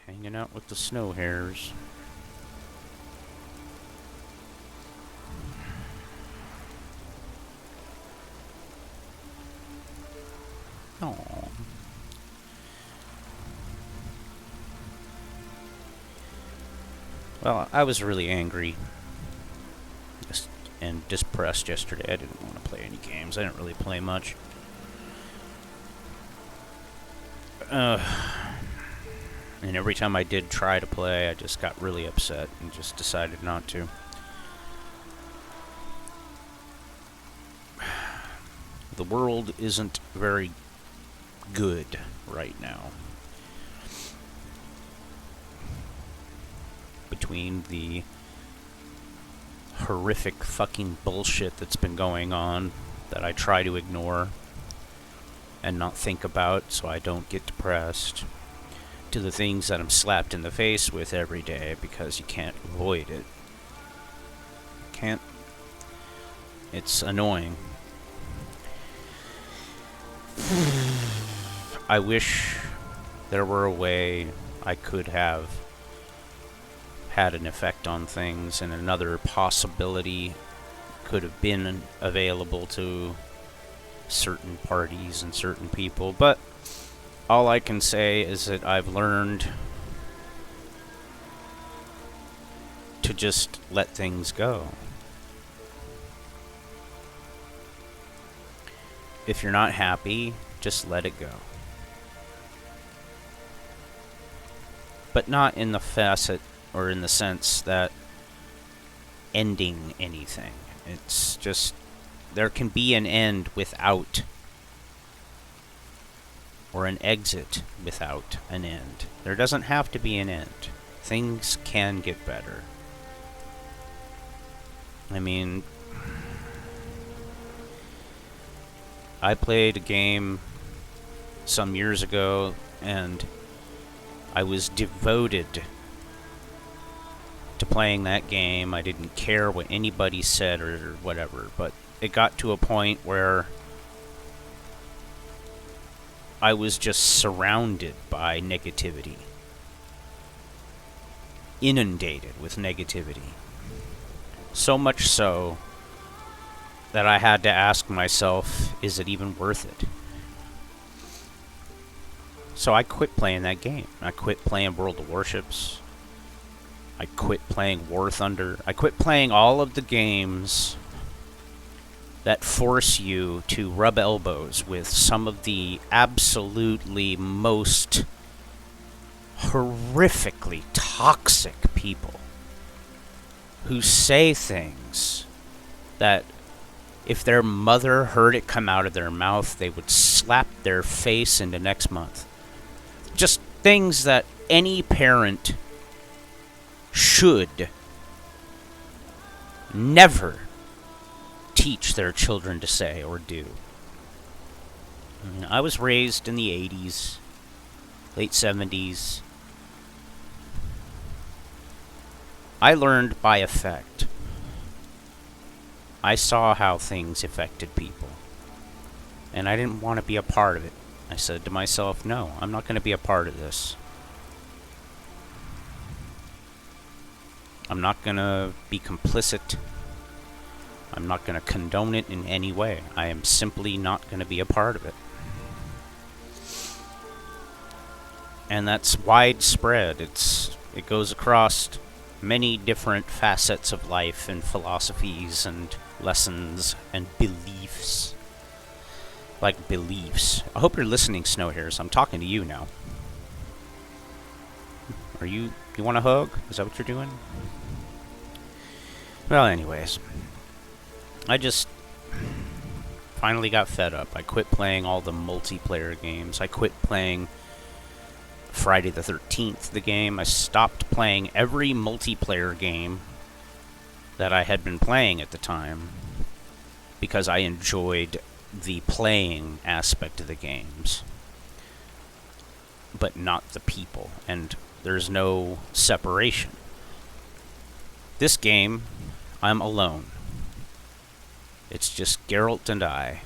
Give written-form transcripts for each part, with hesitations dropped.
Hanging out with the Snow Hares. Oh. Well, I was really angry and depressed yesterday. I didn't want to play any games. I didn't really play much. And every time I did try to play, I just got really upset and just decided not to. The world isn't very good right now. Between the horrific fucking bullshit that's been going on that I try to ignore and not think about so I don't get depressed, to the things that I'm slapped in the face with every day because you can't avoid it. Can't. It's annoying. I wish there were a way I could have had an effect on things, and another possibility could have been available to certain parties and certain people, but all I can say is that I've learned to just let things go. If you're not happy, just let it go. But not in the facet or in the sense that ending anything. It's just, there can be an end without, or an exit without an end. There doesn't have to be an end. Things can get better. I mean, I played a game some years ago, and I was devoted to playing that game. I didn't care what anybody said or whatever, but it got to a point where I was just surrounded by negativity. Inundated with negativity. So much so that I had to ask myself, is it even worth it? So I quit playing that game. I quit playing World of Warships. I quit playing War Thunder. I quit playing all of the games that force you to rub elbows with some of the absolutely most horrifically toxic people who say things that if their mother heard it come out of their mouth, they would slap their face into next month. Just things that any parent should never teach their children to say or do. I was raised in the 80s, late 70s. I learned by effect. I saw how things affected people, and I didn't want to be a part of it. I said to myself, no, I'm not going to be a part of this. I'm not going to be complicit. I'm not going to condone it in any way. I am simply not going to be a part of it. And that's widespread. It goes across many different facets of life and philosophies and lessons and beliefs. Like beliefs. I hope you're listening, Snow Hares. I'm talking to you now. You want a hug? Is that what you're doing? Well, anyways. I just finally got fed up. I quit playing all the multiplayer games. I quit playing Friday the 13th, the game. I stopped playing every multiplayer game that I had been playing at the time because I enjoyed the playing aspect of the games, but not the people, and there's no separation. This game, I'm alone. It's just Geralt and I.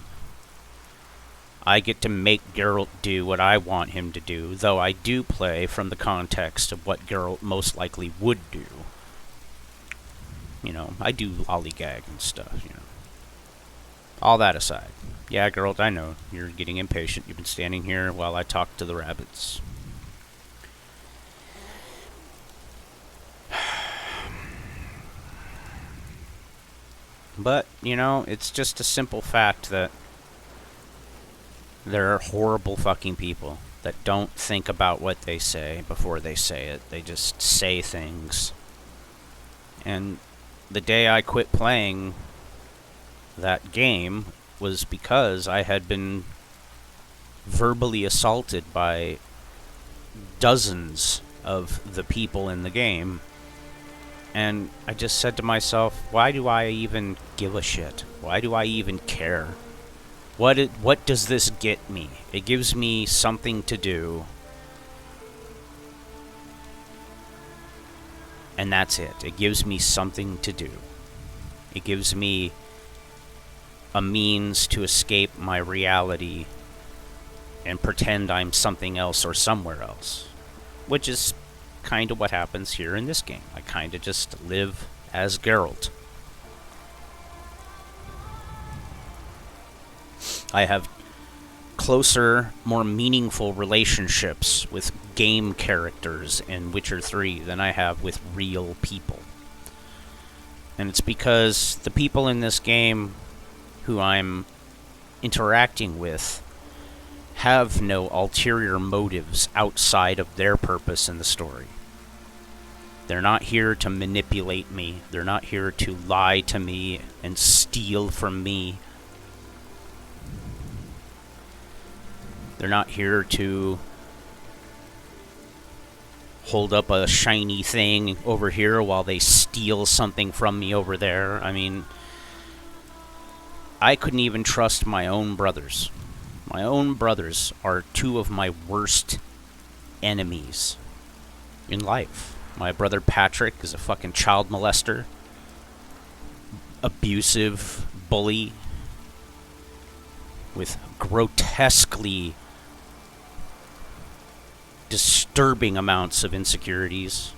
I get to make Geralt do what I want him to do, though I do play from the context of what Geralt most likely would do. You know, I do lollygag and stuff, you know. All that aside. Yeah, Geralt, I know. You're getting impatient. You've been standing here while I talk to the rabbits. But, you know, it's just a simple fact that there are horrible fucking people that don't think about what they say before they say it. They just say things. And the day I quit playing that game was because I had been verbally assaulted by dozens of the people in the game. And I just said to myself, why do I even give a shit? Why do I even care? What does this get me? It gives me something to do. And that's it. It gives me something to do. It gives me a means to escape my reality and pretend I'm something else or somewhere else. Which is kind of what happens here in this game. I kind of just live as Geralt. I have closer, more meaningful relationships with game characters in Witcher 3 than I have with real people. And it's because the people in this game who I'm interacting with have no ulterior motives outside of their purpose in the story. They're not here to manipulate me. They're not here to lie to me and steal from me. They're not here to hold up a shiny thing over here while they steal something from me over there. I mean, I couldn't even trust my own brothers. My own brothers are two of my worst enemies in life. My brother Patrick is a fucking child molester, abusive bully with grotesquely disturbing amounts of insecurities.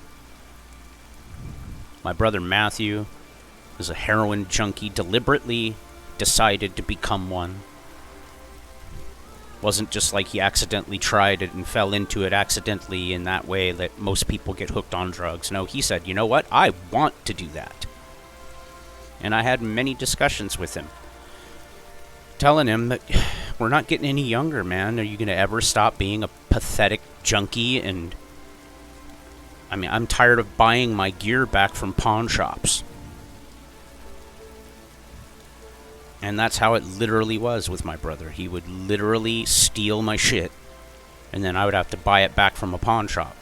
My brother Matthew is a heroin junkie, deliberately decided to become one. Wasn't just like he accidentally tried it and fell into it accidentally in that way that most people get hooked on drugs. No, he said, you know what? I want to do that. And I had many discussions with him, telling him that we're not getting any younger, man. Are you going to ever stop being a pathetic junkie? And I mean, I'm tired of buying my gear back from pawn shops. And that's how it literally was with my brother. He would literally steal my shit, and then I would have to buy it back from a pawn shop,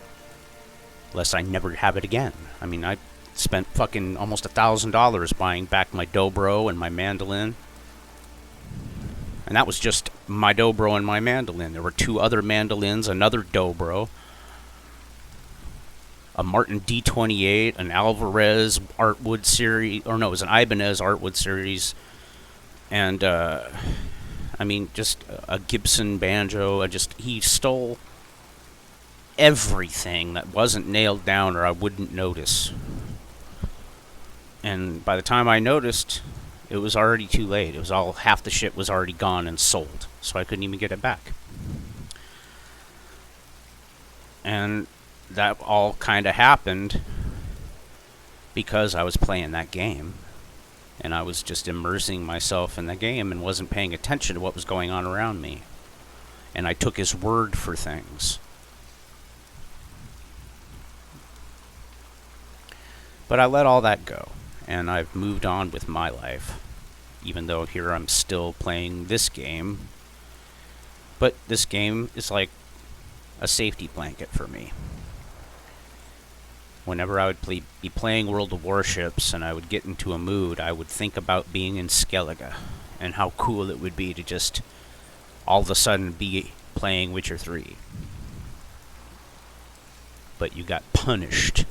lest I never have it again. I mean, I spent fucking almost $1,000 buying back my dobro and my mandolin. And that was just my dobro and my mandolin. There were two other mandolins, another dobro, a Martin D28, an Alvarez Artwood series, or no, it was an Ibanez Artwood series, and, I mean, just a Gibson banjo. He stole everything that wasn't nailed down or I wouldn't notice. And by the time I noticed, it was already too late. It was all, half the shit was already gone and sold, so I couldn't even get it back. And that all kind of happened because I was playing that game. And I was just immersing myself in the game and wasn't paying attention to what was going on around me. And I took his word for things. But I let all that go. And I've moved on with my life. Even though here I'm still playing this game. But this game is like a safety blanket for me. Whenever I would be playing World of Warships and I would get into a mood, I would think about being in Skellige and how cool it would be to just all of a sudden be playing Witcher 3. But you got punished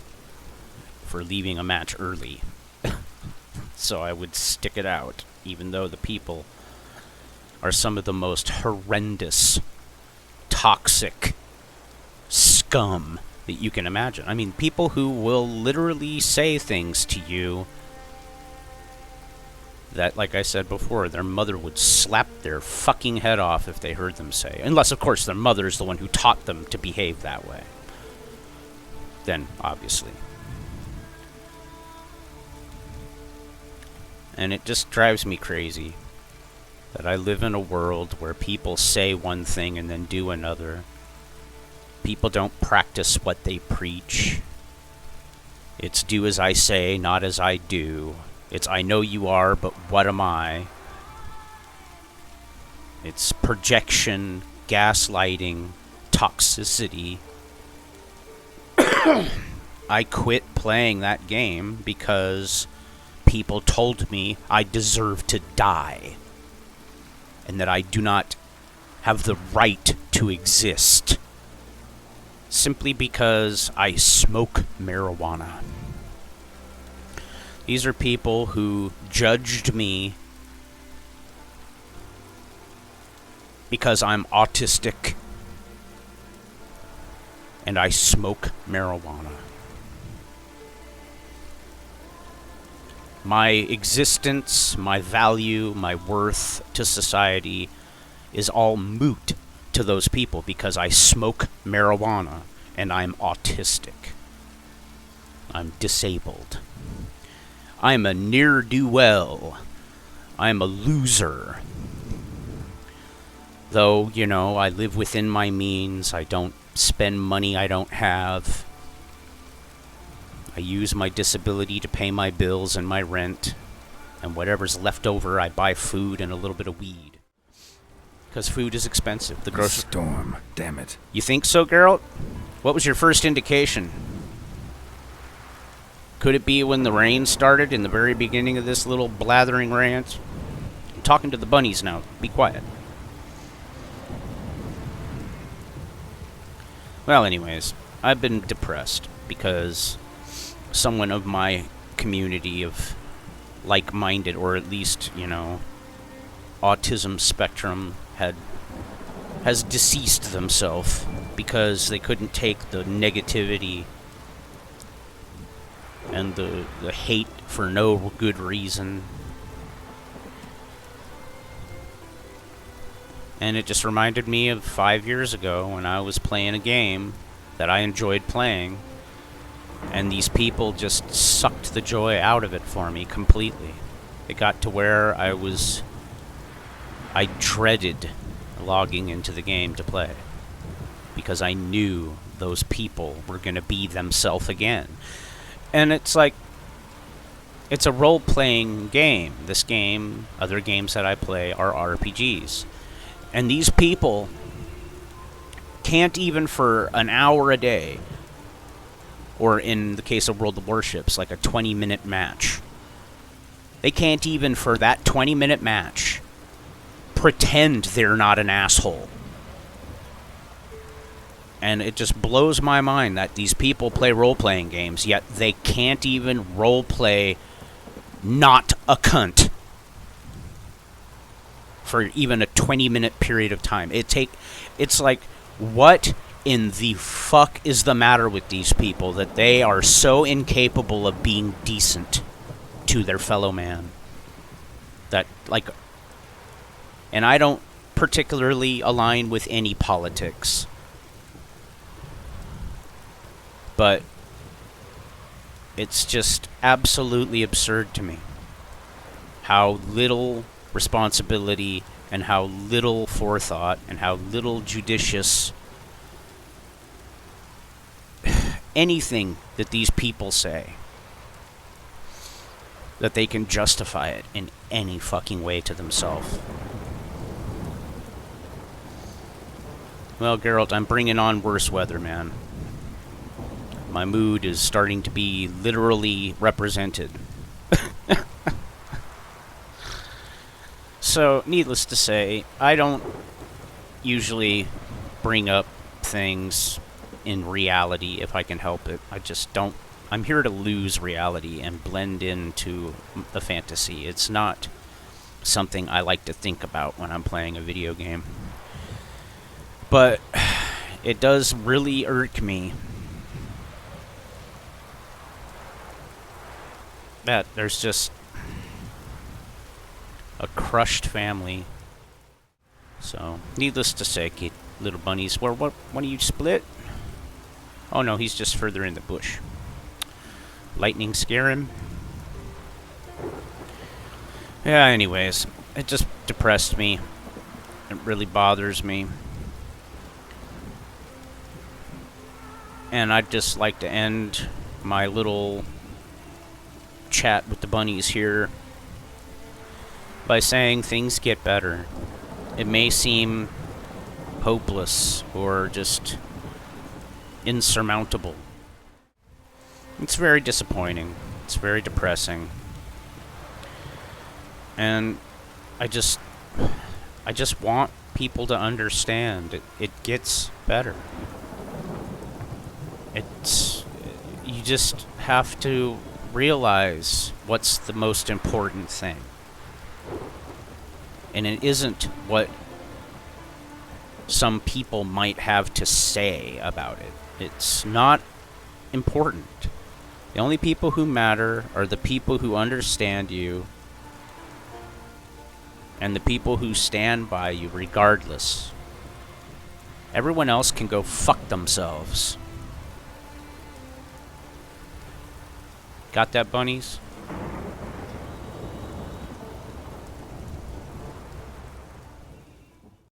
for leaving a match early. So I would stick it out, even though the people are some of the most horrendous, toxic scum that you can imagine. I mean, people who will literally say things to you that, like I said before, their mother would slap their fucking head off if they heard them say. Unless, of course, their mother is the one who taught them to behave that way. Then, obviously. And it just drives me crazy that I live in a world where people say one thing and then do another. People don't practice what they preach. It's do as I say, not as I do. It's I know you are, but what am I? It's projection, gaslighting, toxicity. I quit playing that game because people told me I deserve to die and that I do not have the right to exist simply because I smoke marijuana. These are people who judged me because I'm autistic and I smoke marijuana. My existence, my value, my worth to society is all moot to those people because I smoke marijuana and I'm autistic. I'm disabled. I'm a ne'er-do-well. I'm a loser. Though, you know, I live within my means. I don't spend money I don't have. I use my disability to pay my bills and my rent. And whatever's left over, I buy food and a little bit of weed. Because food is expensive. The grocery storm, damn it. You think so, Geralt? What was your first indication? Could it be when the rain started in the very beginning of this little blathering rant? I'm talking to the bunnies now. Be quiet. Well, anyways, I've been depressed because someone of my community of like-minded, or at least, you know, autism spectrum has deceased themselves because they couldn't take the negativity and the hate for no good reason. And it just reminded me of 5 years ago when I was playing a game that I enjoyed playing, and these people just sucked the joy out of it for me completely. It got to where I dreaded logging into the game to play because I knew those people were going to be themselves again. And it's like, it's a role-playing game. This game, other games that I play are RPGs. And these people can't even for an hour a day, or in the case of World of Warships, like a 20-minute match. They can't even for that 20-minute match pretend they're not an asshole. And it just blows my mind that these people play role-playing games, yet they can't even role-play not a cunt for even a 20-minute period of time. It's like, what in the fuck is the matter with these people that they are so incapable of being decent to their fellow man? That, like, and I don't particularly align with any politics, but it's just absolutely absurd to me how little responsibility and how little forethought and how little judicious anything that these people say, that they can justify it in any fucking way to themselves. Well, Geralt, I'm bringing on worse weather, man. My mood is starting to be literally represented. So, needless to say, I don't usually bring up things in reality if I can help it. I just don't. I'm here to lose reality and blend into the fantasy. It's not something I like to think about when I'm playing a video game. But it does really irk me that there's just a crushed family. So, needless to say, little bunnies, what do you split? Oh no, he's just further in the bush. Lightning scare him? Yeah, anyways, it just depressed me. It really bothers me. And I'd just like to end my little chat with the bunnies here by saying things get better. It may seem hopeless or just insurmountable. It's very disappointing. It's very depressing. And I just want people to understand it gets better. You just have to realize what's the most important thing. And it isn't what some people might have to say about it. It's not important. The only people who matter are the people who understand you and the people who stand by you regardless. Everyone else can go fuck themselves. Got that, bunnies?